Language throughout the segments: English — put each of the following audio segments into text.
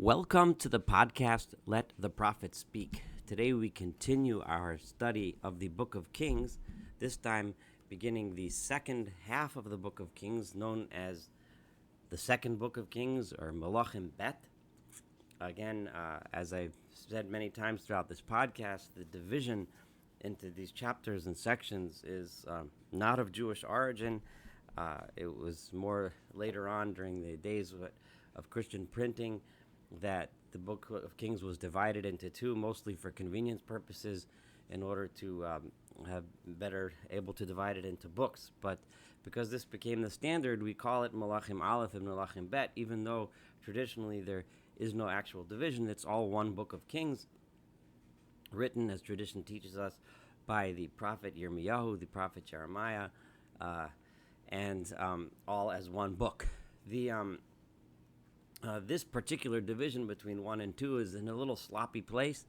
Welcome to the podcast, Let the Prophet Speak. Today we continue our study of the Book of Kings, this time beginning the second half of the Book of Kings, known as the Second Book of Kings, or Melachim Bet. Again, as I've said many times throughout this podcast, the division into these chapters and sections is not of Jewish origin. It was more later on during the days of Christian printing that the Book of Kings was divided into two, mostly for convenience purposes, in order to have better able to divide it into books. But because this became the standard, we call it Melachim Aleph and Melachim Bet, even though traditionally there is no actual division. It's all one Book of Kings, written, as tradition teaches us, by the prophet Yirmiyahu, the prophet Jeremiah, and all as one book. This particular division between 1 and 2 is in a little sloppy place.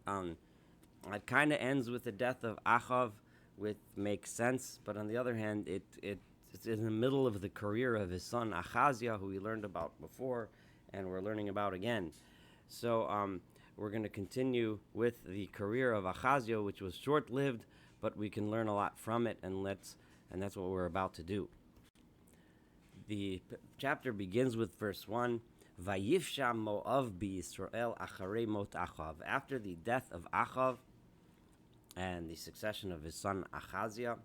It kind of ends with the death of Ahav, which makes sense, but on the other hand, it's in the middle of the career of his son Ahaziah, who we learned about before, and we're learning about again. So we're going to continue with the career of Ahaziah, which was short-lived, but we can learn a lot from it, and that's what we're about to do. The chapter begins with verse 1. Vayifsha Moav b'Yisrael acharei mot Achav. After the death of Achav and the succession of his son Ahaziah,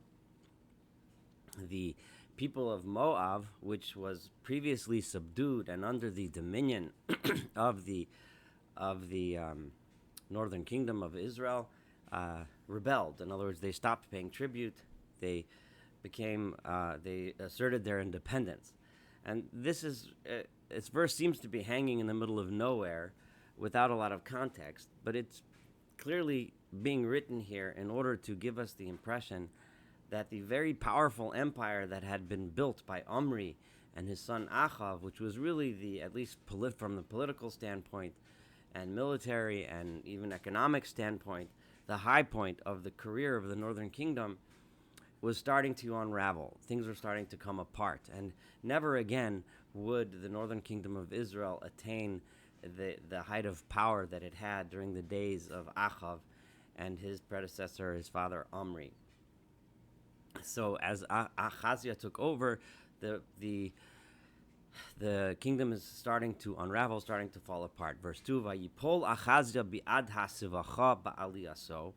the people of Moab, which was previously subdued and under the dominion of the northern kingdom of Israel, rebelled. In other words, they stopped paying tribute. They asserted their independence. And this verse seems to be hanging in the middle of nowhere without a lot of context, but it's clearly being written here in order to give us the impression that the very powerful empire that had been built by Omri and his son Achav, which was really at least from the political standpoint and military and even economic standpoint, the high point of the career of the northern kingdom, was starting to unravel. Things were starting to come apart, and never again would the northern kingdom of Israel attain the height of power that it had during the days of Achav and his predecessor, his father Omri. So as Ahaziah took over, the kingdom is starting to unravel, starting to fall apart. Verse 2, Vayipol Ahaziah bi'ad hasivacha ba'aliyaso.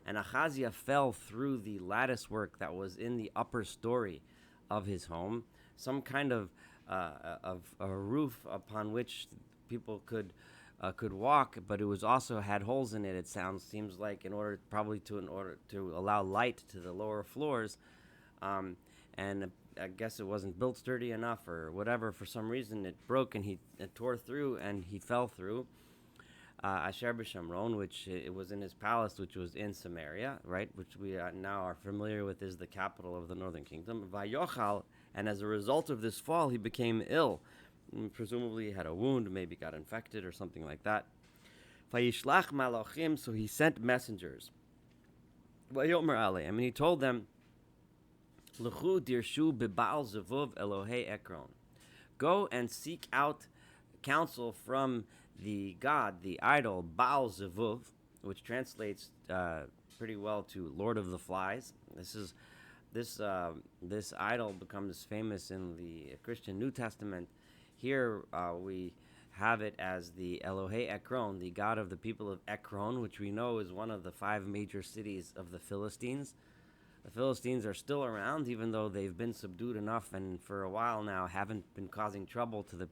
And Ahaziah fell through the lattice work that was in the upper story of his home, some kind of a roof upon which people could walk, but it was also had holes in it. It seems like in order to allow light to the lower floors, and I guess it wasn't built sturdy enough or whatever. For some reason, it broke and it tore through and he fell through. Asher b'Shamron, which it was in his palace, which was in Samaria, right, which we now are familiar with is the capital of the northern kingdom. Vayochal, and as a result of this fall, he became ill. Presumably he had a wound, maybe got infected or something like that. Vayishlach malachim, so he sent messengers. Vayomer alei, he told them, L'chu dirshu b'Baal Zevuv Elohei Ekron. Go and seek out counsel from the god, the idol, Baal Zevuv, which translates pretty well to Lord of the Flies. This idol becomes famous in the Christian New Testament. Here we have it as the Elohei Ekron, the god of the people of Ekron, which we know is one of the 5 major cities of the Philistines. The Philistines are still around, even though they've been subdued enough and for a while now haven't been causing trouble to the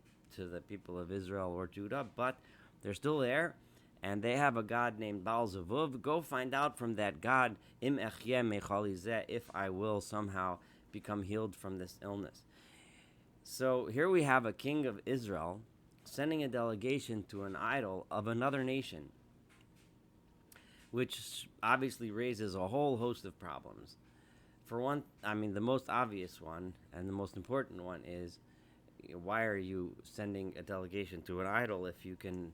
people of Israel or Judah, but they're still there, and they have a god named Baal Zevuv. Go find out from that god, Im echyeh mechalizeh, if I will somehow become healed from this illness. So here we have a king of Israel sending a delegation to an idol of another nation, which obviously raises a whole host of problems. For one, the most obvious one and the most important one is, why are you sending a delegation to an idol if you can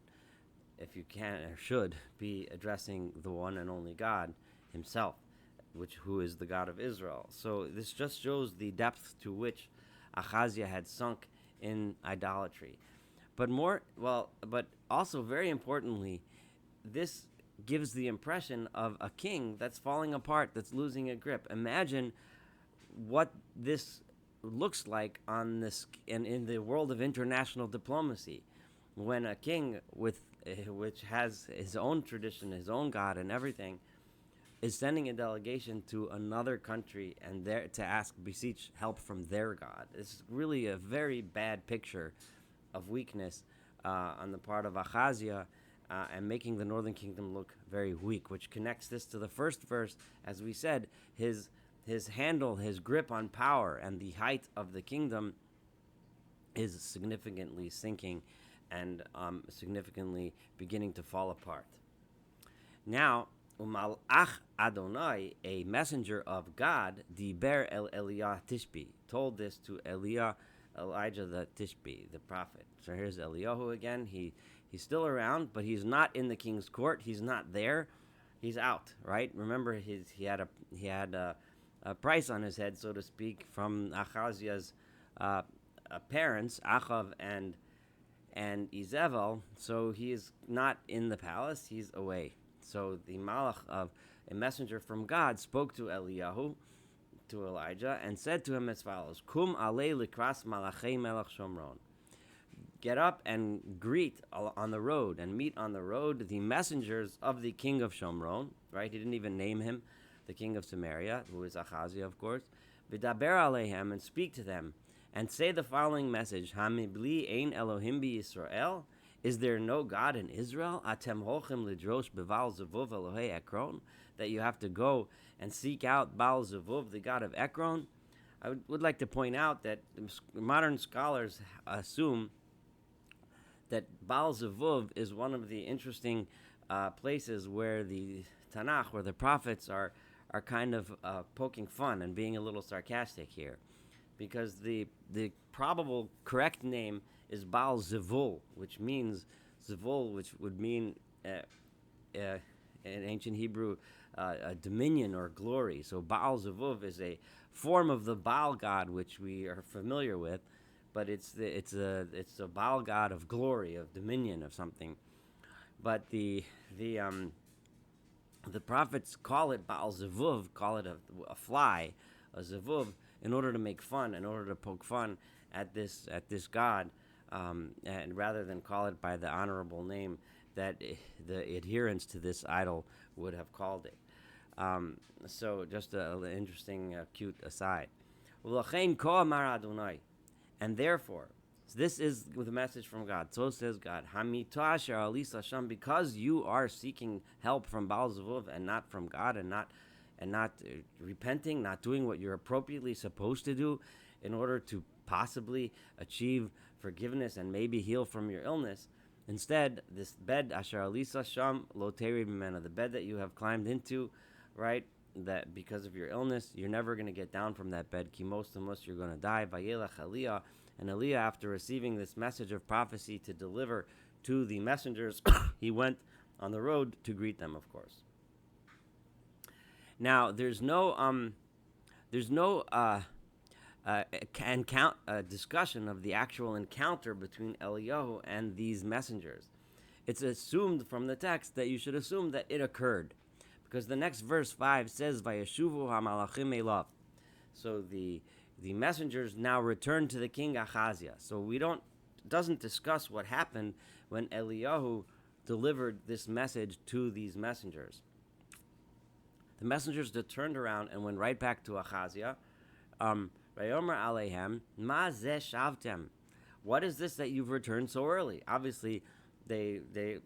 or should be addressing the one and only God himself, who is the God of Israel? So this just shows the depth to which Ahaziah had sunk in idolatry. but also very importantly, this gives the impression of a king that's falling apart, that's losing a grip. Imagine what this looks like on this in the world of international diplomacy, when a king which has his own tradition, his own god, and everything, is sending a delegation to another country and there to ask beseech help from their god. It's really a very bad picture of weakness on the part of Ahaziah, and making the northern kingdom look very weak, which connects this to the first verse. As we said, his handle, his grip on power and the height of the kingdom is significantly sinking and significantly beginning to fall apart. Now, Umalach Adonai, a messenger of God, Diber el Eliah Tishbi, told this to Elijah the Tishbi, the prophet. So here's Eliyahu again. He's still around, but he's not in the king's court. He's not there. He's out, right? Remember, he had a price on his head, so to speak, from Ahaziah's parents, Achav and Izebel. So he is not in the palace. He's away. So the malach of a messenger from God spoke to Eliyahu, to Elijah, and said to him as follows: Kum alei likras malachei melech Shomron. Get up and greet on the road and meet on the road the messengers of the king of Shomron. Right? He didn't even name him, the king of Samaria, who is Ahaziah, of course. V'daber aleihem, and speak to them, and say the following message: Hamibli ein Elohim bi Yisrael. Is there no God in Israel? Atem holchem lidrosh beval zevuv Elohei Ekron, that you have to go and seek out Baal Zevuv, the god of Ekron. I would like to point out that modern scholars assume that Baal Zevuv is one of the interesting places where the Tanakh, where the prophets are kind of poking fun and being a little sarcastic here, because the probable correct name is Baal Zevul, which means Zevul, which would mean in ancient Hebrew a dominion or glory. So Baal Zevuv is a form of the Baal god, which we are familiar with, but it's a Baal god of glory, of dominion, of something. But the prophets call it Baal Zevuv, call it a fly, a Zevuv, in order to make fun, in order to poke fun at this god, and rather than call it by the honorable name that the adherents to this idol would have called it. So just an interesting, cute aside. And therefore, this is the message from God. So says God, because you are seeking help from Baal Zevuv and not from God, and not repenting, not doing what you're appropriately supposed to do in order to possibly achieve forgiveness and maybe heal from your illness. Instead, this bed, Asher Alisa Sham Lo Teri B'mena, the bed that you have climbed into, right, that because of your illness, you're never going to get down from that bed. Kimos, you're going to die. Vayelach Aliyah. And Aliyah, after receiving this message of prophecy to deliver to the messengers, he went on the road to greet them, of course. Now, there's no discussion of the actual encounter between Eliyahu and these messengers. It's assumed from the text that you should assume that it occurred, because the next verse 5 says, "Vayeshuvu hamalachim elav." So the messengers now return to the king Ahaziah. So doesn't discuss what happened when Eliyahu delivered this message to these messengers. The messengers turned around and went right back to Ahaziah. Vayomer aleihem, ma zeh shavtem. What is this that you've returned so early? Obviously, they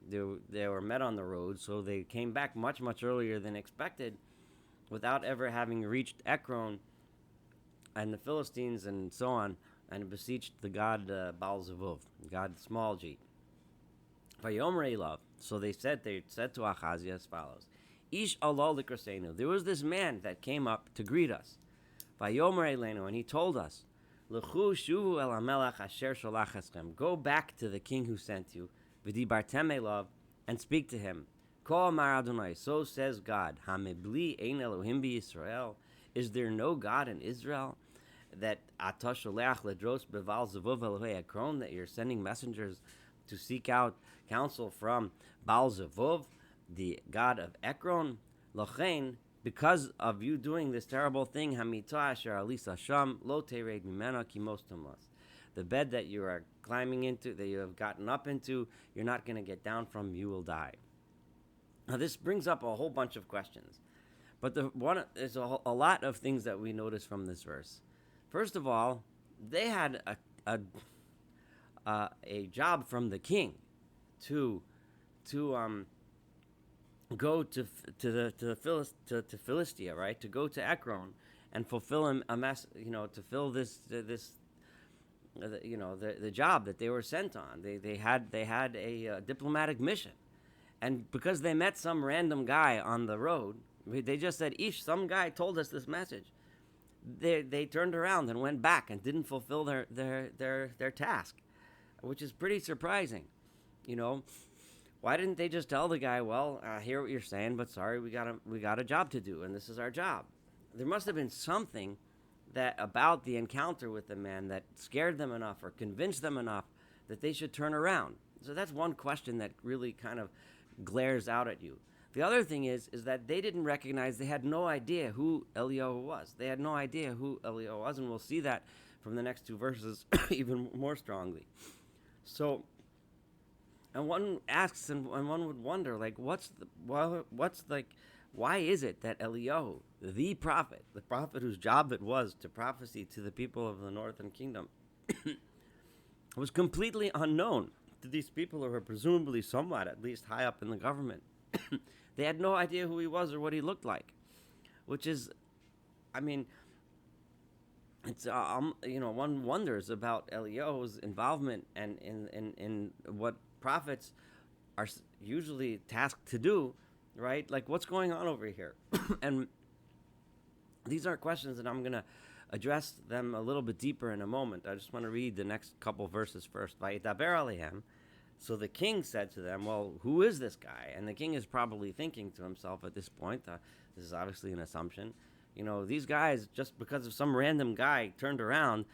were met on the road, so they came back much, much earlier than expected, without ever having reached Ekron and the Philistines and so on, and beseeched the god Baal Zevuv, god small g. Vayomer elav. So they said to Ahaziah as follows: Ish Allah likrasenu. There was this man that came up to greet us. Vayomer elenu, and he told us, L'chu shuvu el hamelach asher sholach eschem. Go back to the king who sent you, v'dibartem elav, and speak to him. Kol amar Adonai, so says God, Hamibli ein Elohim bi Yisrael. Is there no God in Israel? that ata sholeach ledros beval zevuv elohei Ekron, that you're sending messengers to seek out counsel from Baal Zevuv, the god of Ekron. Lochein, because of you doing this terrible thing, hamita asher alisa sham lo tered mimena kimos tomas. The bed that you are climbing into, that you have gotten up into, you're not going to get down from, you will die. Now this brings up a whole bunch of questions. But there's a lot of things that we notice from this verse. First of all, they had a job from the king to go to Philistia, right? To go to Ekron and fulfill to fill the job that they were sent on. They had a diplomatic mission, and because they met some random guy on the road, they just said, some guy told us this message. They turned around and went back and didn't fulfill their task, which is pretty surprising. Why didn't they just tell the guy, well, I hear what you're saying, but sorry, we got a job to do, and this is our job. There must have been something that about the encounter with the man that scared them enough or convinced them enough that they should turn around. So that's one question that really kind of glares out at you. The other thing is that they didn't recognize, they had no idea who Eliyahu was. They had no idea who Eliyahu was, and we'll see that from the next two verses even more strongly. So, and one asks, and one would wonder, why is it that Eliyahu, the prophet whose job it was to prophesy to the people of the northern kingdom, was completely unknown to these people who were presumably somewhat, at least high up in the government? They had no idea who he was or what he looked like, which is, it's one wonders about Eliyahu's involvement and in what prophets are usually tasked to do, right? Like, what's going on over here? And these are questions, and I'm going to address them a little bit deeper in a moment. I just want to read the next couple verses first. Vayidaber alehem. So the king said to them, well, who is this guy? And the king is probably thinking to himself at this point, this is obviously an assumption, these guys, just because of some random guy turned around,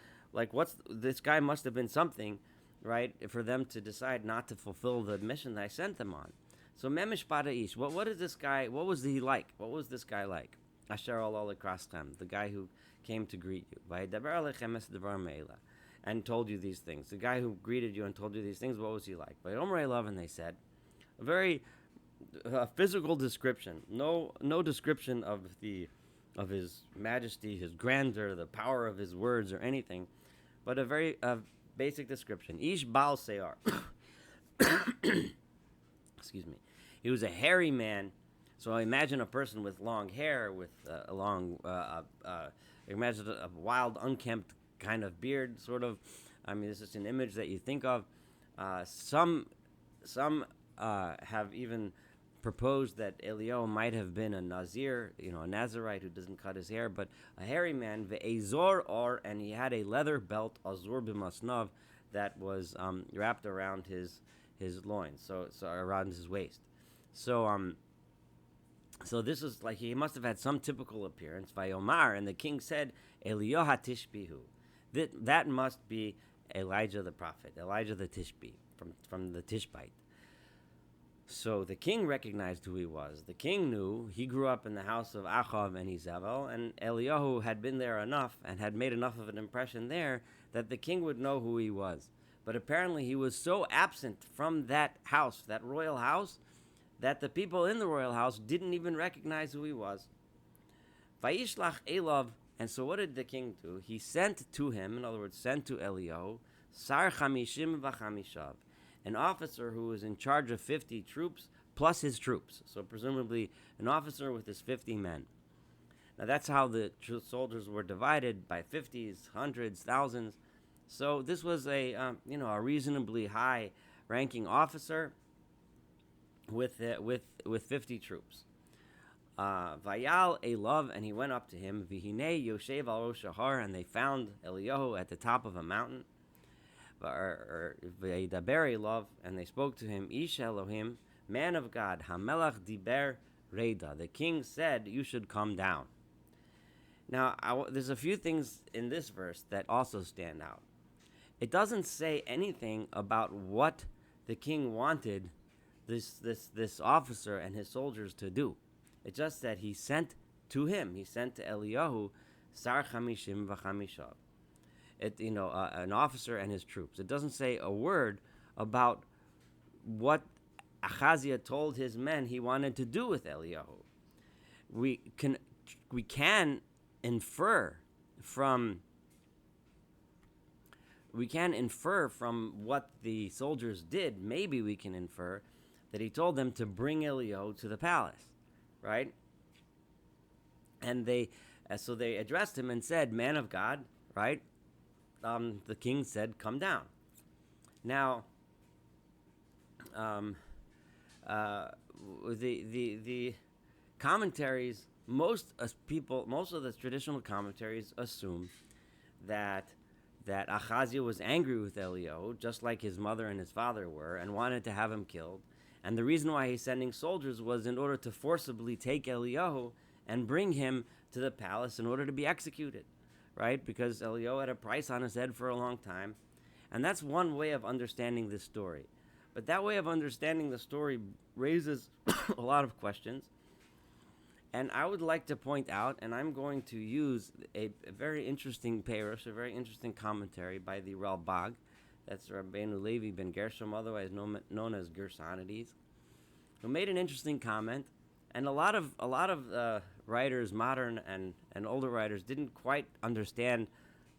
this guy must have been something, right, for them to decide not to fulfill the mission that I sent them on. So memishpat ish, what is this guy, what was he like? What was this guy like? Asher alol ekrastem, the guy who came to greet you. Vayidaber alechem es devar meila, and told you these things. The guy who greeted you and told you these things, what was he like? But Omer love, and they said, a very physical description. No description of his majesty, his grandeur, the power of his words, or anything, but a very basic description. Ish Baal Se'ar. Excuse me. He was a hairy man. So imagine a person with long hair, with imagine a wild, unkempt kind of beard, sort of. This is an image that you think of. Some have even proposed that Eliyahu might have been a Nazir, a Nazirite who doesn't cut his hair, but a hairy man, ve'ezor or, and he had a leather belt, azor b'masnav, that was wrapped around his loins, so around his waist. So this is like, he must have had some typical appearance. Vayomar, and the king said, Eliyahu tishbihu. That must be Elijah the prophet, Elijah the Tishbi, from the Tishbite. So the king recognized who he was. The king knew. He grew up in the house of Achav and Izabel, and Eliyahu had been there enough and had made enough of an impression there that the king would know who he was. But apparently he was so absent from that house, that royal house, that the people in the royal house didn't even recognize who he was. Vayishlach Elav. And so what did the king do? He sent to him, in other words, sent to Eliyahu, Sar Chamishim V'chamishav, an officer who was in charge of 50 troops plus his troops. So presumably an officer with his 50 men. Now that's how the soldiers were divided, by 50s, hundreds, thousands. So this was a reasonably high-ranking officer with 50 troops. Vayal Elav, and he went up to him. Vihine Yoshev al Rosh Har, and they found Eliyahu at the top of a mountain. Vayidaber Elav, and they spoke to him. Ish Elohim, man of God. Hamelach diber Reda. The king said, you should come down. Now, there's a few things in this verse that also stand out. It doesn't say anything about what the king wanted this officer and his soldiers to do. It just said he sent to him. He sent to Eliyahu, Sar Chamishim v'Chamishav. An officer and his troops. It doesn't say a word about what Ahaziah told his men he wanted to do with Eliyahu. We can infer from what the soldiers did. Maybe we can infer that he told them to bring Eliyahu to the palace, right? And so they addressed him and said, "Man of God," right? The king said, "Come down." Now, the commentaries, most of the traditional commentaries assume that Ahaziah was angry with Eliyahu, just like his mother and his father were, and wanted to have him killed. And the reason why he's sending soldiers was in order to forcibly take Eliyahu and bring him to the palace in order to be executed, right? Because Eliyahu had a price on his head for a long time. And that's one way of understanding this story. But that way of understanding the story raises a lot of questions. And I would like to point out, and I'm going to use a very interesting parush, a very interesting commentary by the Ralbag. That's Rabbeinu Levi ben Gershom, otherwise known as Gersonides, who made an interesting comment. And a lot of writers, modern and older writers, didn't quite understand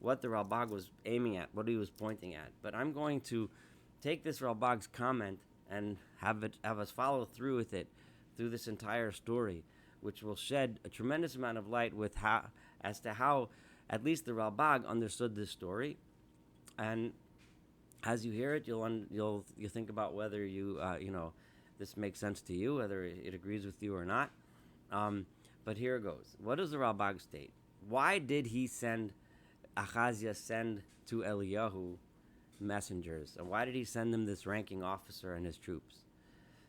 what the Ralbag was aiming at, what he was pointing at. But I'm going to take this Ralbag's comment and have us follow through with it through this entire story, which will shed a tremendous amount of light as to how at least the Ralbag understood this story. And as you hear it, you'll think about whether this makes sense to you, whether it agrees with you or not. But here it goes. What does the Ralbag state? Why did Ahaziah send to Eliyahu messengers? And why did he send them this ranking officer and his troops?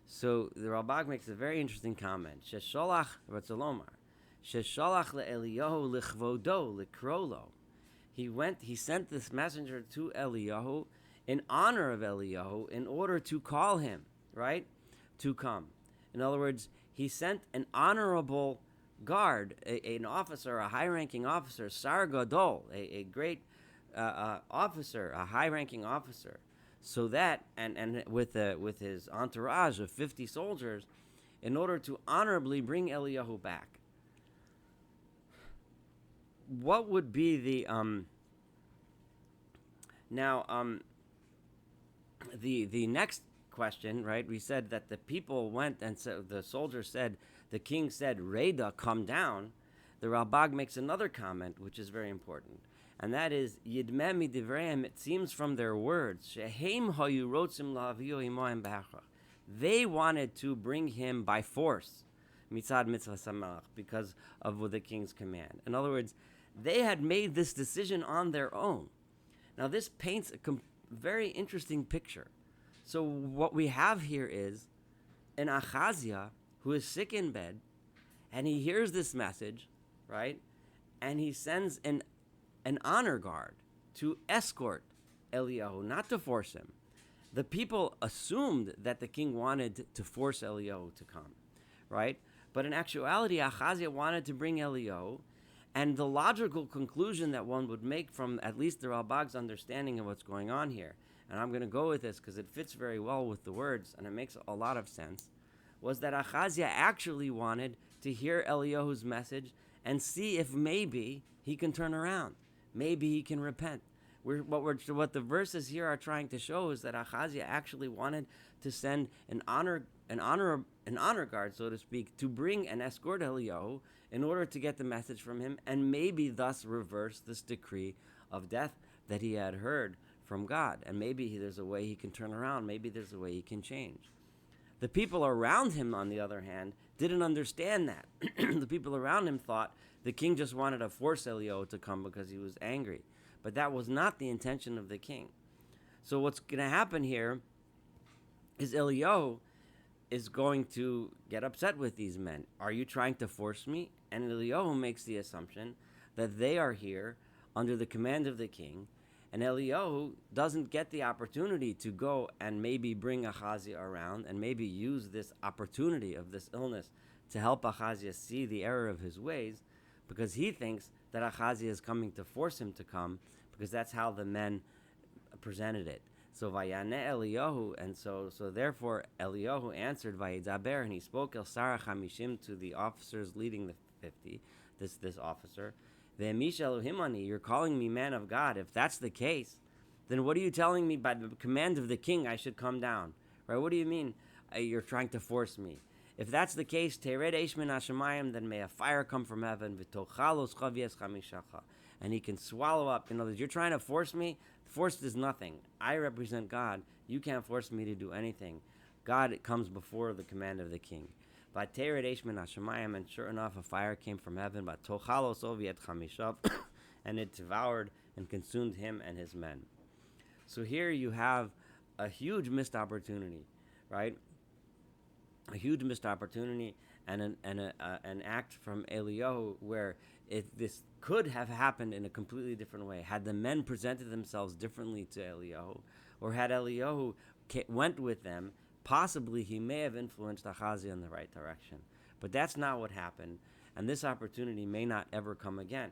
So the Ralbag makes a very interesting comment. Shesholach Ratzalomar. Shesholach leEliyahu lichvodo likrolo. He sent this messenger to Eliyahu in honor of Eliyahu in order to call him, right? To come. In other words, he sent an honorable guard, an officer, a high-ranking officer, Sar Gadol, a great officer, a high-ranking officer, so that, and with his entourage of 50 soldiers, in order to honorably bring Eliyahu back. What would be the the next question, right? We said that the people went and the soldiers said, the king said, "Reda, come down." The Ralbag makes another comment, which is very important, and that is, "Yidmeh midivreim." It seems from their words, "Shehem hayu rotzim la'avio imoim b'achra." They wanted to bring him by force, mitzad mitzvah samelach, because of the king's command. In other words, they had made this decision on their own. Now, this paints a very interesting picture. So what we have here is an Ahaziah who is sick in bed, and he hears this message, right? And he sends an honor guard to escort Eliyahu, not to force him. The people assumed that the king wanted to force Eliyahu to come, right? But in actuality, Ahaziah wanted to bring Eliyahu, and the logical conclusion that one would make from at least the Ralbag's understanding of what's going on here, and I'm going to go with this because it fits very well with the words and it makes a lot of sense, was that Ahaziah actually wanted to hear Eliyahu's message and see if maybe he can turn around. Maybe he can repent. What the verses here are trying to show is that Ahaziah actually wanted to send an honor guard, so to speak, to bring and escort Eliyahu in order to get the message from him and maybe thus reverse this decree of death that he had heard from God. And maybe there's a way he can turn around. Maybe there's a way he can change. The people around him, on the other hand, didn't understand that. The people around him thought the king just wanted to force Eliyahu to come because he was angry. But that was not the intention of the king. So what's going to happen here is Eliyahu is going to get upset with these men. Are you trying to force me? And Eliyahu makes the assumption that they are here under the command of the king, and Eliyahu doesn't get the opportunity to go and maybe bring Ahaziah around and maybe use this opportunity of this illness to help Ahaziah see the error of his ways, because he thinks that Ahaziah is coming to force him to come, because that's how the men presented it. So Vayane Eliyahu, and so therefore Eliyahu answered Vayidaber, and he spoke El Sarah Chamishim to the officers leading the 50, this officer. Ve'emish Elohimani, you're calling me man of God. If that's the case, then what are you telling me by the command of the king I should come down? Right? What do you mean you're trying to force me? If that's the case, Tered Eish min hashamayim, then may a fire come from heaven, v'tochalos chavies chamishacha, and he can swallow up. In other words, you're trying to force me. Forced is nothing. I represent God. You can't force me to do anything. God comes before the command of the king. V'tered Eish min hashamayim, and sure enough, a fire came from heaven, v'tochalos chavies chamishav, and it devoured and consumed him and his men. So here you have a huge missed opportunity, right? A huge missed opportunity, and an act from Eliyahu where this could have happened in a completely different way. Had the men presented themselves differently to Eliyahu, or had Eliyahu went with them, possibly he may have influenced Ahaziah in the right direction. But that's not what happened, and this opportunity may not ever come again.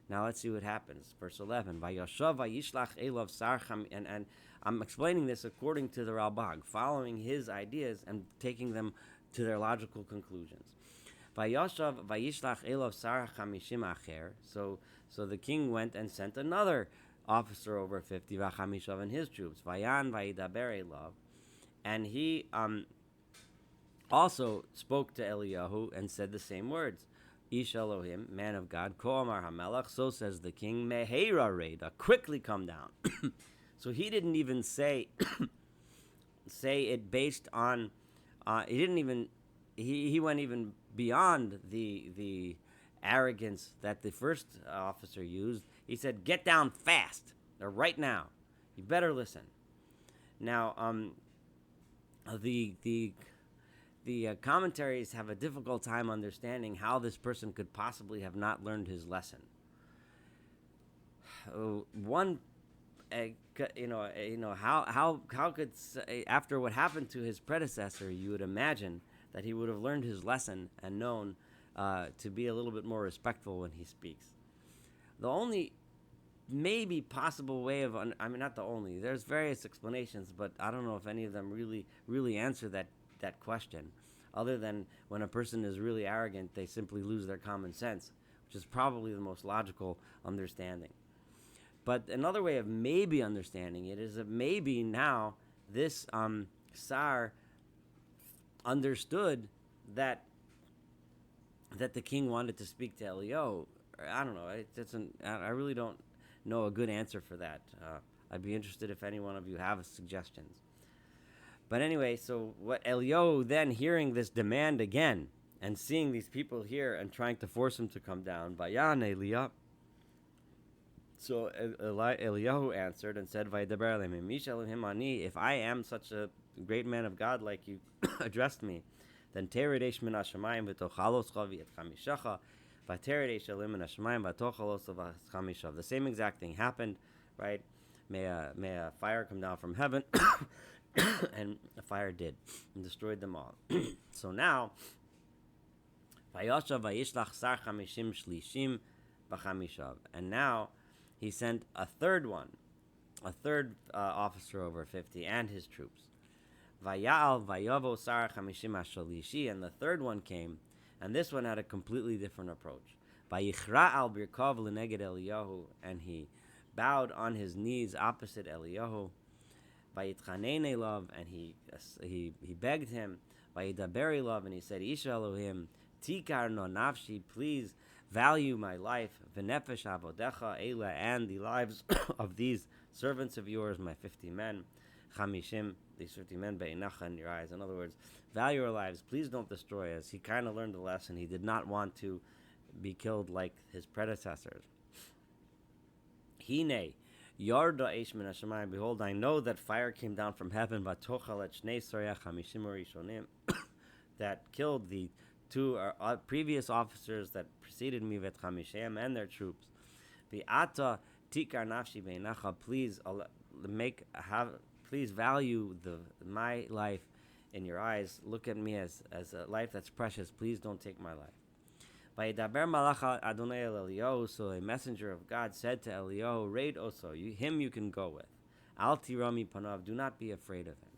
Now let's see what happens. Verse 11, Vayashav vayishlach elav sarcham, and I'm explaining this according to the Ralbag, following his ideas and taking them to their logical conclusions. Vayashav vayishlach elav sarcham mishim acher. So the king went and sent another officer over 50, vachamishav, and his troops. Vayan vayidaber elav, and he also spoke to Eliyahu and said the same words. Ish Elohim, man of God, Ko Amar HaMelech, so says the king, Meheira Reda, quickly come down. So he didn't even say it based on, he didn't even, he went even beyond the arrogance that the first officer used. He said, get down fast, or right now. You better listen. Now, the commentaries have a difficult time understanding how this person could possibly have not learned his lesson. How could, after what happened to his predecessor, you would imagine that he would have learned his lesson and known to be a little bit more respectful when he speaks. The only maybe possible way of, not the only, there's various explanations, but I don't know if any of them really answer that question, other than when a person is really arrogant, they simply lose their common sense, which is probably the most logical understanding. But another way of maybe understanding it is that maybe now this Sar understood that the king wanted to speak to Eliyahu. I don't know. I really don't know a good answer for that. I'd be interested if any one of you have suggestions. But anyway, so what Eliyahu then, hearing this demand again and seeing these people here and trying to force him to come down, Vayan Eliyahu. So Eliyahu answered and said, Vaydaber Elohim, Mish Elohim ani, if I am such a great man of God like you addressed me, then Tered Eish min hashamayim v'tochalos chavi et chamishacha, v'tered Eish Elohim min hashamayim v'tochalos v'chamishav. The same exact thing happened, right? May a fire come down from heaven. And the fire did and destroyed them all. So now, Vayashav vayishlach sar chamishim shlishim v'chamishav, and now he sent a third officer over 50 and his troops. Vayal vayavo sar chamishim ashalishi, and the third one came, and this one had a completely different approach. Vayichra al birkav leneged Eliyahu, and he bowed on his knees opposite Eliyahu. Vayitchanein love, and he begged him. Vayidaber love, and he said, Ish Elohim, tikar no nafshi, please value my life. V'nefesh avodecha eila, and the lives of these servants of yours, my 50 men. Chamishim, these 50 men, be'inacha, in your eyes. In other words, value our lives. Please don't destroy us. He kind of learned the lesson. He did not want to be killed like his predecessors. Hine. Yarda eish min hashamayim. Behold, I know that fire came down from heaven, vatochal et shnei sorya chamishim rishonim, that killed the two previous officers that preceded me, Vet Chamishem, and their troops. V'ata tikar nafshi beinacha, please value my life in your eyes. Look at me as a life that's precious. Please don't take my life. Vayidaber malach Adonai el Eliyahu, so a messenger of God said to Eliyahu, Raid also, him you can go with. Al tirami panav, do not be afraid of him.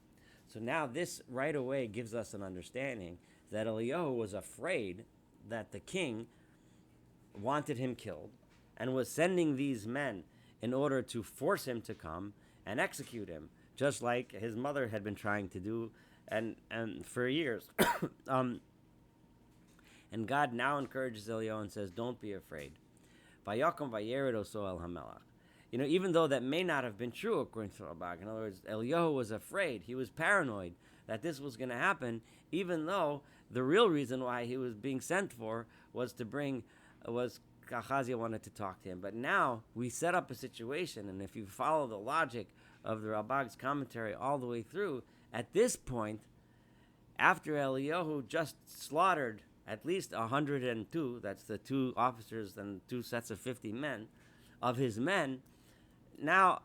So now this right away gives us an understanding that Eliyahu was afraid that the king wanted him killed and was sending these men in order to force him to come and execute him, just like his mother had been trying to do and for years. And God now encourages Eliyahu and says, don't be afraid. Vayakom vayered oso el hamelach. Even though that may not have been true according to Rabag. In other words, Eliyahu was afraid. He was paranoid that this was going to happen, even though the real reason why he was being sent for was Ahaziah wanted to talk to him. But now we set up a situation, and if you follow the logic of the Rabag's commentary all the way through, at this point, after Eliyahu just slaughtered at least 102, that's the two officers and two sets of 50 men, of his men, now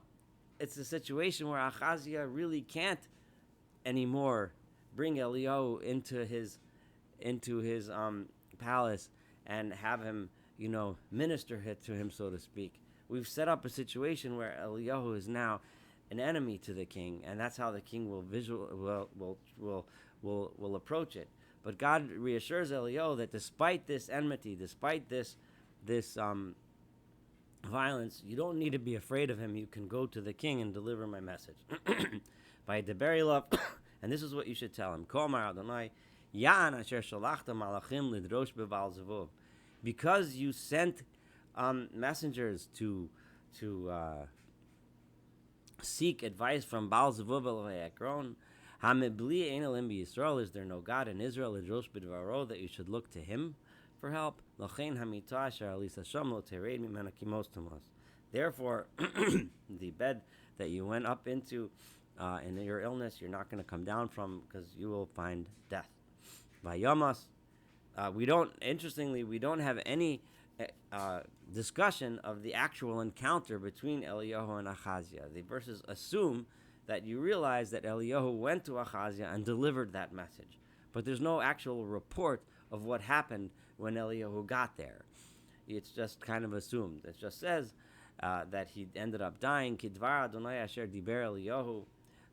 it's a situation where Ahaziah really can't anymore bring Eliyahu into his palace and have him, minister to him, so to speak. We've set up a situation where Eliyahu is now an enemy to the king, and that's how the king will approach it. But God reassures Eliyahu that despite this enmity, despite this violence, you don't need to be afraid of him. You can go to the king and deliver my message. By Deberi love, and this is what you should tell him. Because you sent messengers to seek advice from Baal Zevub el Ekron, is there no God in Israel that you should look to him for help? Therefore, the bed that you went up into in your illness, you're not going to come down from, because you will find death. We don't have any discussion of the actual encounter between Eliyahu and Ahaziah. The verses assume that you realize that Eliyahu went to Ahaziah and delivered that message. But there's no actual report of what happened when Eliyahu got there. It's just kind of assumed. It just says that he ended up dying. Kidvar Adonai asher diber Eliyahu,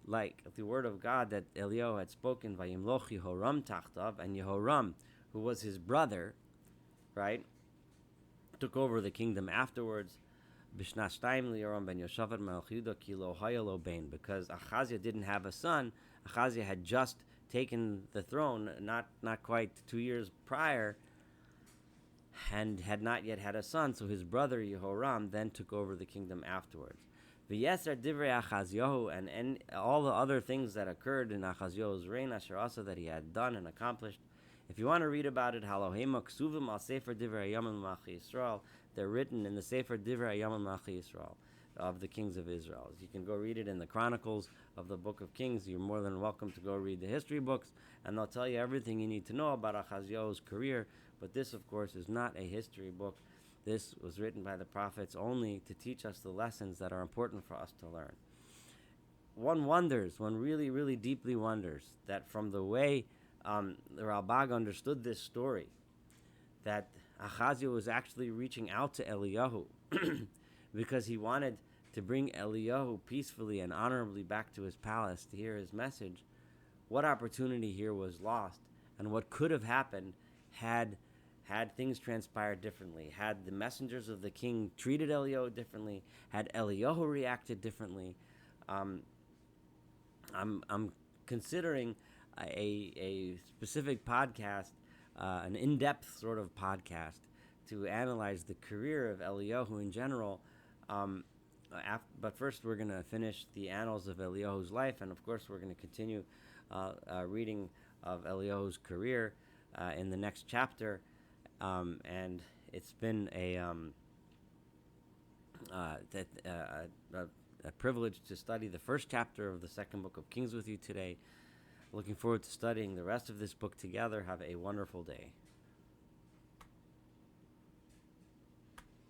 like the word of God that Eliyahu had spoken, Vayimloch Yehoram tachtav, and Yehoram, who was his brother, right, took over the kingdom afterwards. Because Ahaziah didn't have a son. Ahaziah had just taken the throne, not quite 2 years prior, and had not yet had a son. So his brother Yehoram then took over the kingdom afterwards. V'yeser divrei Ahaziyahu, and all the other things that occurred in Ahaziyahu's reign, asher also that he had done and accomplished. If you want to read about it, Halohema Ksuvim al Sefer Divrei Hayam Malachi Yisrael. They're written in the Sefer Divrei Hayam Malachi Yisrael of the kings of Israel. You can go read it in the Chronicles of the Book of Kings. You're more than welcome to go read the history books, and they'll tell you everything you need to know about Ahaziyahu's career. But this, of course, is not a history book. This was written by the prophets only to teach us the lessons that are important for us to learn. One really, really deeply wonders that from the way the Ralbag understood this story, that Ahaziah was actually reaching out to Eliyahu because he wanted to bring Eliyahu peacefully and honorably back to his palace to hear his message. What opportunity here was lost, and what could have happened had things transpired differently, had the messengers of the king treated Eliyahu differently, had Eliyahu reacted differently. I'm considering a specific podcast, an in-depth sort of podcast, to analyze the career of Eliyahu in general. But first we're going to finish the annals of Eliyahu's life, and of course we're going to continue reading of Eliyahu's career in the next chapter. And it's been a privilege to study the first chapter of the second book of Kings with you today. Looking forward to studying the rest of this book together. Have a wonderful day.